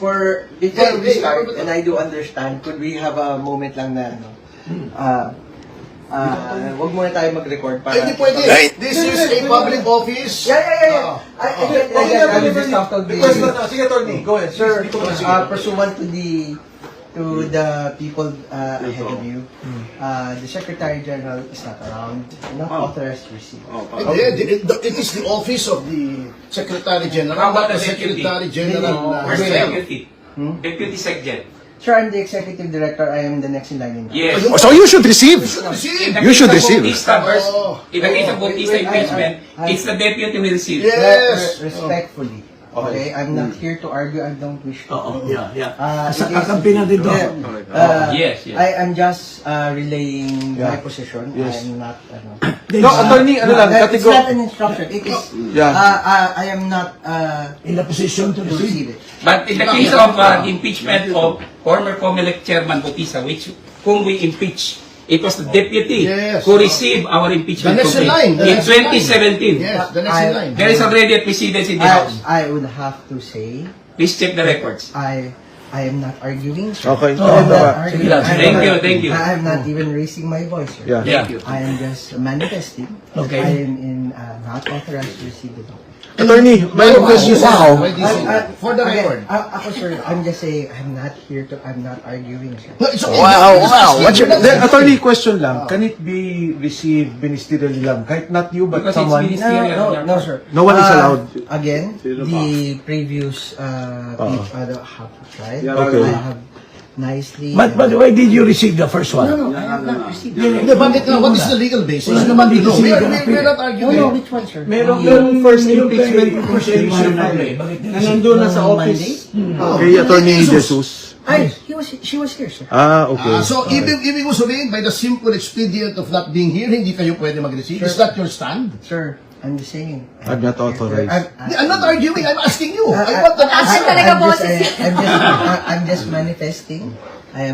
before we start, and I do understand, could we have a moment lang na, wag muna tayo mag-record para... Hindi pwede. This is a public office. Yeah. I will just talk to the... Sige, Attorney. Go ahead. Sir, pursuant to the people ahead of you, the Secretary General is not around, not authorized to receive. It is the office of the Secretary General. How about the the deputy? Secretary General? Where's the deputy? Deputy Secgen. Sir, I'm the Executive Director. I am the next in line. Yes. So you should receive. You should receive. In the case of Bautista impeachment, it's the deputy who will receive. Yes. Respectfully. Okay, I'm not here to argue. I don't wish to. Kakampi natin to. Yes. I'm just relaying my position. Yes. I'm not. No, Attorney, It's not an instruction. It is. I am not In the position to receive it. But in the case of impeachment of former COMELEC Chairman Bautista, whom we impeach, it was the deputy who received our impeachment The next in complaint line. in 2017. Yes, the next in line. There is already a precedence in the House. I would have to say Please check the records. I am not arguing. Sir. Okay. I'm not arguing. Thank you. I am not even raising my voice. Sir. Yeah. Thank you. I am just manifesting. Okay. I am not authorized to receive the document. Attorney, may question Wow. now. For the record. Ako, sir, I'm just saying, I'm not arguing, sir. No, it's okay. Wow. What's your... Attorney, question lang. Can it be received ministerially lang? Kahit not you, but Because it's someone... ministerial. No, sir. No one is allowed. Again, the previous people have tried. Okay. I have nicely... But why did you receive the first one? No, I have not received it. Hindi, bakit nga? What is the legal basis? Wala naman dito No, sa legal we're not No, arguing. which one, sir? Yung first impeachment proceeding na nandun na sa office. Kay Attorney Jesus. She was here, sir. Okay. So, ibig mo sabihin, by the simple expedient of not being here, hindi kayo pwede mag-receive? Is that your stand? Sir, I'm just saying. I'm not authorized. I'm not arguing, I'm asking you. I want an answer. I'm just manifesting. I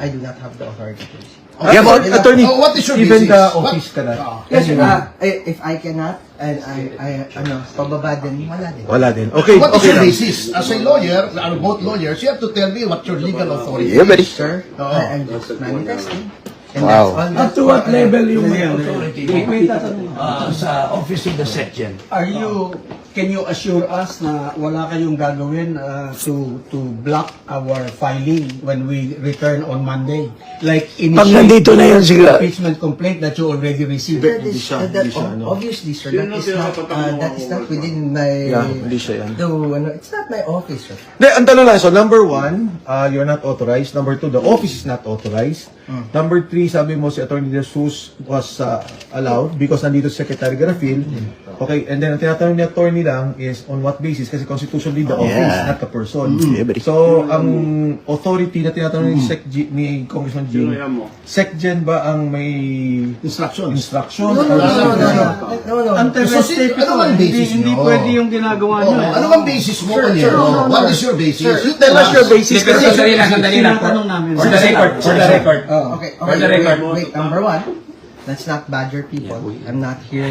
do not have the authority to receive. Yeah, but Attorney, What is your Even basis? the office ka na. Yes, sir. If I cannot, and pababa din, wala din. wala din. Okay, What is okay your lang. basis? As a lawyer, we are both lawyers, you have to tell me what your legal authority Yeah, buddy. is. Sir, I'm just manifesting. And Wow. that's all. Up to what level yung authority sa office of the section? Can you assure us na wala kayong gagawin to block our filing when we return on Monday? Like Pag nandito na yan sila. impeachment complaint that you already received. That is, obviously, sir, that is not within my... Yeah, hindi siya yan. It's not my office, sir. Hindi, ang tanong lang, so number one, you're not authorized. Number two, the office is not authorized. Number three, sabi mo si Attorney Jesus was allowed because nandito si Secretary Garfield. Okay, and then ang tinatanong ni Attorney lang is on what basis? Kasi constitutionally the office, not the person. So, ang authority na tinatanong ni Congressman Jing, SecGen ba ang may Instructions. instruction? No. Ano bang basis Hindi nyo? pwede yung ginagawa Oh, niyo. ano bang basis mo kanina? What is your basis? You tell us your basis. Sandali lang. Tinatanong namin. For the record. Okay, For the record. wait, number one, let's not badger people. I'm not here.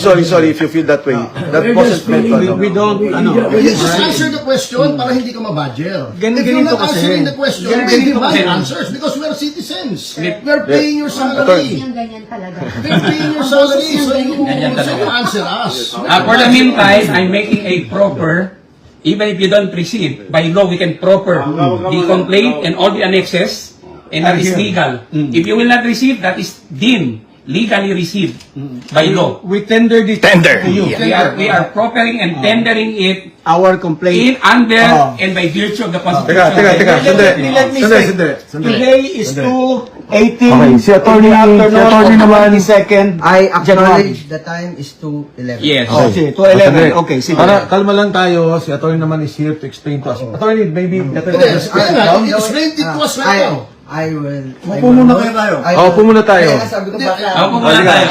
Sorry if you feel that way. That wasn't meant to. We don't, You just answer the question para hindi ka mabadger. If you're Ganito not kasi. answering the question, we demand answers because we are citizens. We are paying your salary. Ganyan talaga. We're paying your salary, so you answer us. For the meantime, I'm making a proper, even if you don't receive, by law we can proper the complaint and all the annexes, and that is legal. If you will not receive, that is deemed legally received by law. We tendered it Tender. to you. We are proppering and tendering it Our complaint. in under and by virtue of the Constitution. Teka. Let me say, Sandali. today is 2:18. Okay, si Attorney naman. 22nd. I acknowledge the time is 2:11. Yes. Okay, 2:11. Okay, sige. Para kalma lang tayo, si Attorney naman is here to explain to us. Attorney, maybe better Yes, explain it to us right now. I will. Upo muna kayo tayo. Upo muna tayo. Kaya sabi ko baka. Ako muna tayo.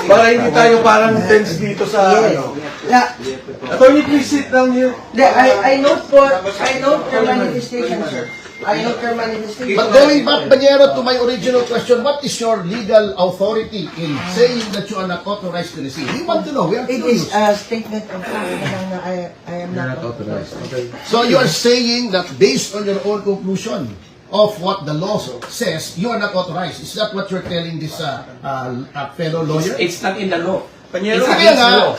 Para hindi tayo parang tense dito sa Yeah. Attorney, please sit down here. I note your manifestation, sir. I note your manifestation. But going back, Banyero, to my original question, what is your legal authority in saying that you are not authorized to receive? We want to know. We are It curious. is a statement of fact na I am not authorized. Okay. So you are saying that based on your own conclusion of what the law says, you are not authorized. Is that what you're telling this fellow lawyer? It's not in the law. Panyero, It's Kaya against the nga. law.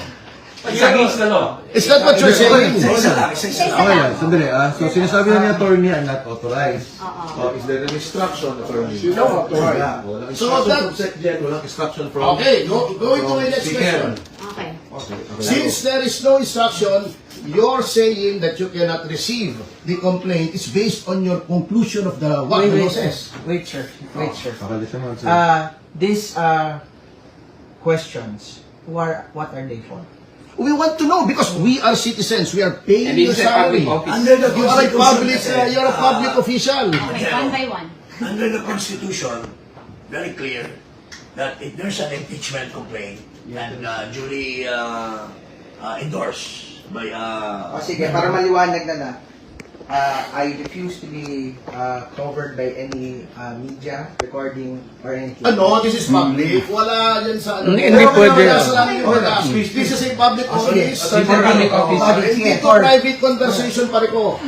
It's against the law. Is that what you're saying? Okay yan, sandali So sinasabi na ni attorney, I'm not authorized. Is there an instruction, attorney? No. Wala. Walang So instruction that- from SecGen, walang instruction from... Okay, going to my next question. Okay. Since there is no instruction, you're saying that you cannot receive the complaint is based on your conclusion of the what the law says. Wait, sir. Wait, sir. Pakalis naman, sir. These questions, what are they for? We want to know because we are citizens. We are paying And your it's a public salary. office. Under the You are a public, Constitution, you're a public official. Okay, one by one. under the Constitution, very clear that if there's an impeachment complaint and duly endorsed by O sige, para maliwanag na I refuse to be covered by any media recording or anything. Ano, this is public. Wala yan sa ano. Hindi pwede. This is a public office. It's a public office. Hindi to private conversation pare ko.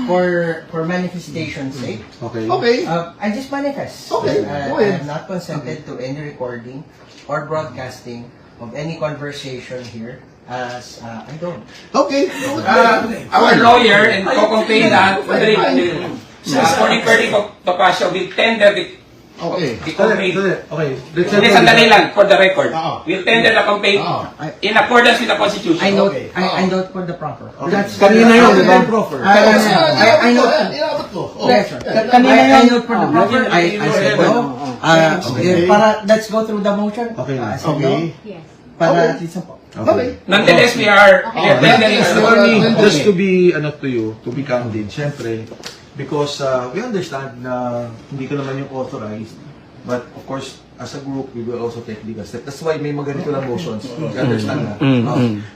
For manifestation's sake, Okay. Okay. I just manifest. Okay, I go ahead. am not consented to any recording or broadcasting of any conversation here as I don't. Okay. Our lawyer and co-complainant, according to Topacio, will tender the Okay. complaint. Okay, let's Hindi, sandali lang, for the record. Oo. We'll tender the complaint Oo. in accordance with the Constitution. I note, Okay. I note for the proper. That's Kanina yun, di ba? I know. Inabot ko. Oh. Yes, sir. Kanina I yun. note for the proper. I said no. Para let's go through the motion. Okay na. I said no. Yes. Para at least Okay. Nonetheless, we are tendering the Attorney, Okay. just to be, to be candid, syempre, because we understand na hindi ka naman yung authorized, but of course, as a group, we will also take legal steps. That's why may mga ganito lang motions. We understand na.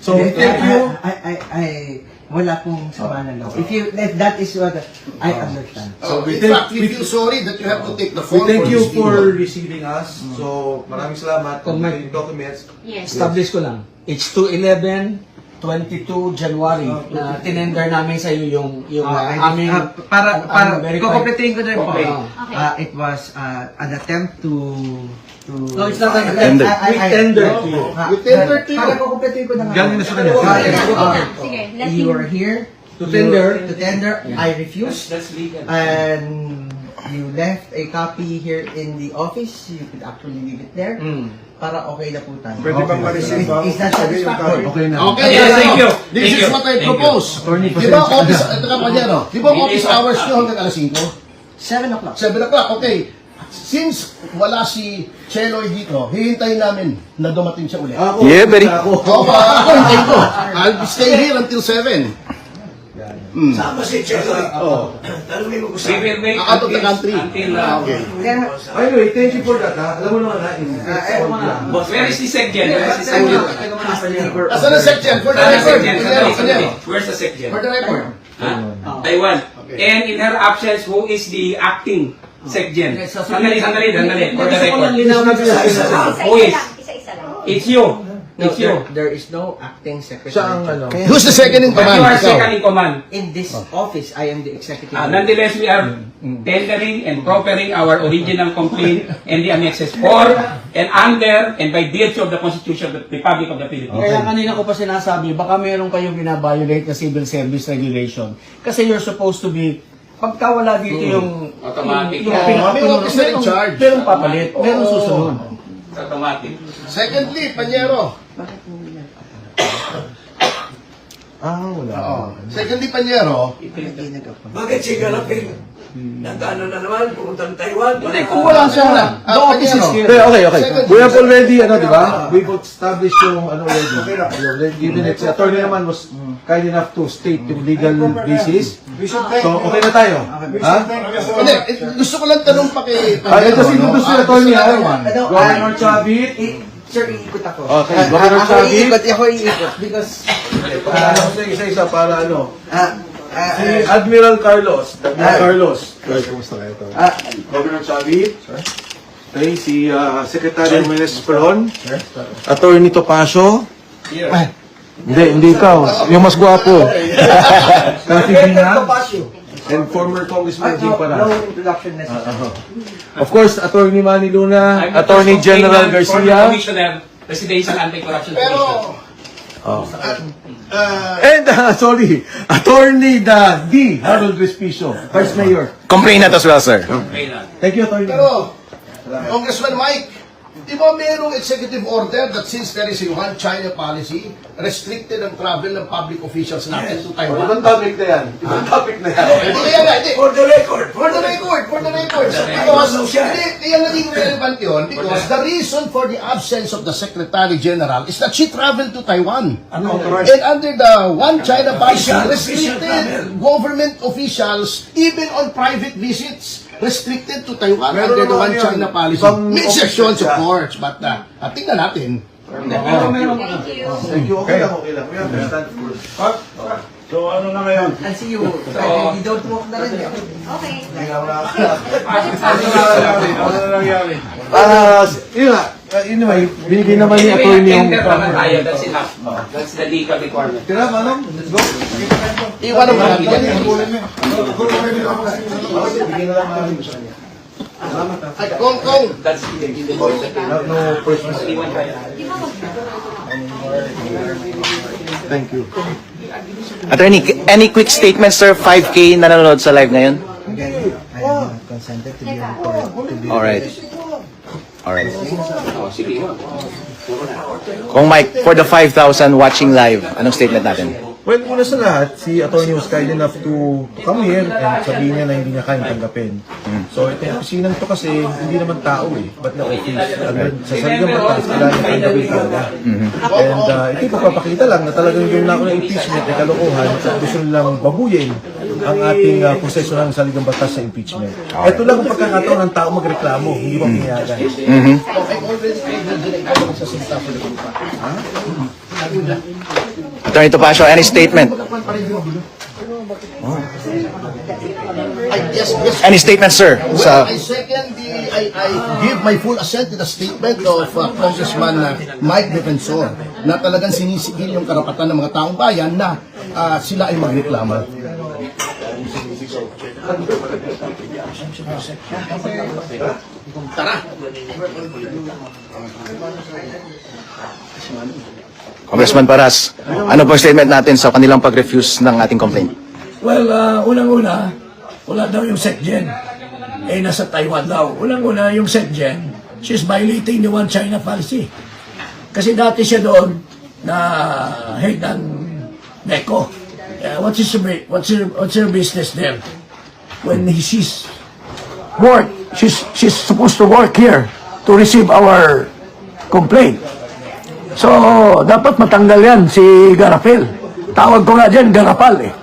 So, thank you. Wala pong sama na loob. If that is what I understand. So, we in thank- fact, we feel sorry that you have to take the We fall thank for you this for video. receiving us. So, maraming salamat. Kung may documents, Yes. Establish ko lang. It's 2/11/22 January na tinender namin sa iyo yung aming para verify. kukumpletin ko na rin po. Okay. It was an attempt to No, it's not an attempt. We tendered to you. We tendered to you. Para kukumpletin ko na nga. galing na sa kanya. Sige, let You him... are here To tender. To tender. I refused. That's legal. And you left a copy here in the office. You could actually leave it there. Para okay na po tayo. Pwede bang ma-receive ba? Is that satisfactory? Okay na. Okay, Yes, thank you. This Thank is you. what I Thank you. propose. Attorney, Di ba pasensya office, na. ito ka pa dyan, no? Di ba office hours nyo hanggang alas 5? 7 o'clock. 7 o'clock, okay. Since wala si Cheloy dito, hihintayin namin na dumating siya ulit. Ako, ako. Ako, hintayin ko. I'll stay here until 7. Sama si Cheloy. Tanungin mo ko sa We will wait Out of the country. until Okay. Kaya, Anyway, thank you for that. Alam mo naman na, where is the SecGen? Where is the SecGen? Asan ang section? For the Saan ang record. SecGen? Sandali. Where's the SecGen? For the record. Taiwan. And in her absence, who is the acting SecGen? Sandali. For the record. Who is? Isa-isa lang. It's you. It's you. there is no acting secretary. Siya ang ano. Kaya, Who's the second in But command? you are Ikaw. second in command. in this office, I am the executive. Nonetheless, we are tendering and proffering our original complaint and the annexes for and under and by virtue of the Constitution of the Republic of the Philippines. Kaya kanina ko pa sinasabi, baka meron kayong binabiolate na civil service regulation. Kasi you're supposed to be, pagka wala dito yung Automatic. yung May officer in charge. merong papalit, merong susunod. It's automatic. Secondly, Panyero. Wala. Secondly, Panyero. Bakit si Galapin? Nagano na naman, pumuntang Taiwan. Kung wala siya, The office is here. Okay. Second. We have already, di ba? We've established yung, already. Given it, si attorney naman was kind enough to state yung legal basis. So, okay na tayo. Ha? Hindi, gusto ko lang tanong pa kay Ito si Dudu si attorney, ha? Governor Chavit. Sir, iikot ako. Okay, Governor Chavit. Ako iikot because Isa-isa para ano. Admiral Carlos. Governor Chavit. Okay, si Secretary Menes Peron. Attorney Topacio. Hindi ikaw. Yung mas gwapo. Kasi Gina. And former Congressman Jing Para. No introduction necessary. Of course, Attorney Manny Luna, I'm the Attorney first General complainant, former Garcia, Commissioner, Presidential Anti-Corruption Commission. and sorry, Attorney D. Harold Respicio, Vice Mayor. Complainant as well, sir. Thank you, Attorney. Pero, Congressman Mike, di ba mayroong executive order that since there is a one China policy, restricted ang travel ng public officials natin to Taiwan? Ibang topic na yan. Ibang topic na yan. Hindi yan, hindi. For the record. Because, hindi, yan naging relevant yun because the reason for the absence of the Secretary General is that she traveled to Taiwan. And under the one China policy, restricted government officials, even on private visits, restricted to Taiwan under the one China policy. May exceptions, of course, but tingnan natin. Thank you. Thank you. Okay lang. We understand. So ano na ngayon? And see you. You don't walk na rin. Okay. Ano na nangyari? Yun nga. Anyway, binigay naman ni Attorney yung... Tender naman tayo, that's enough. That's the legal requirement. Tira, manong. Let's go. Iwan mo natin. Ay, Kong. That's the No personal. iwan tayo. Thank you. Attorney, any quick statement, sir? 5K nanonood sa live ngayon? Again, I am not consented to be recorded. Alright. Alright. Oh, sige. Kung Mike, for the 5,000 watching live, anong statement natin? Well, una sa lahat, si Attorney was kind enough to come here and sabihin niya na hindi niya kayang tanggapin. So, ito yung opisina to kasi hindi naman tao eh. Ba't na office? Sa saligang batas, kailangan niya tanggapin talaga. And ito ipapakita lang na talagang yung na impeachment ay kalokohan at gusto nilang babuyin ang ating proseso ng saligang batas sa impeachment. Ito lang ang pagkakataon ng tao magreklamo, hindi ba pinayagan? Attorney Topacio, any statement? Yes. Any statement, sir? Well, I second I give my full assent to the statement of Congressman Mike Defensor na talagang sinisigil yung karapatan ng mga taong bayan na sila ay magreklamo. Congressman Paras, ano po statement natin sa kanilang pag-refuse ng ating complaint? Well, unang-una, wala daw yung SecGen. Nasa Taiwan daw. Unang-una, yung SecGen, she's violating the one China policy. Kasi dati siya doon na head ng NECO. What's her business there? When she's supposed to work here to receive our complaint. So, dapat matanggal yan si Garapel. Tawag ko nga dyan, Garapal eh.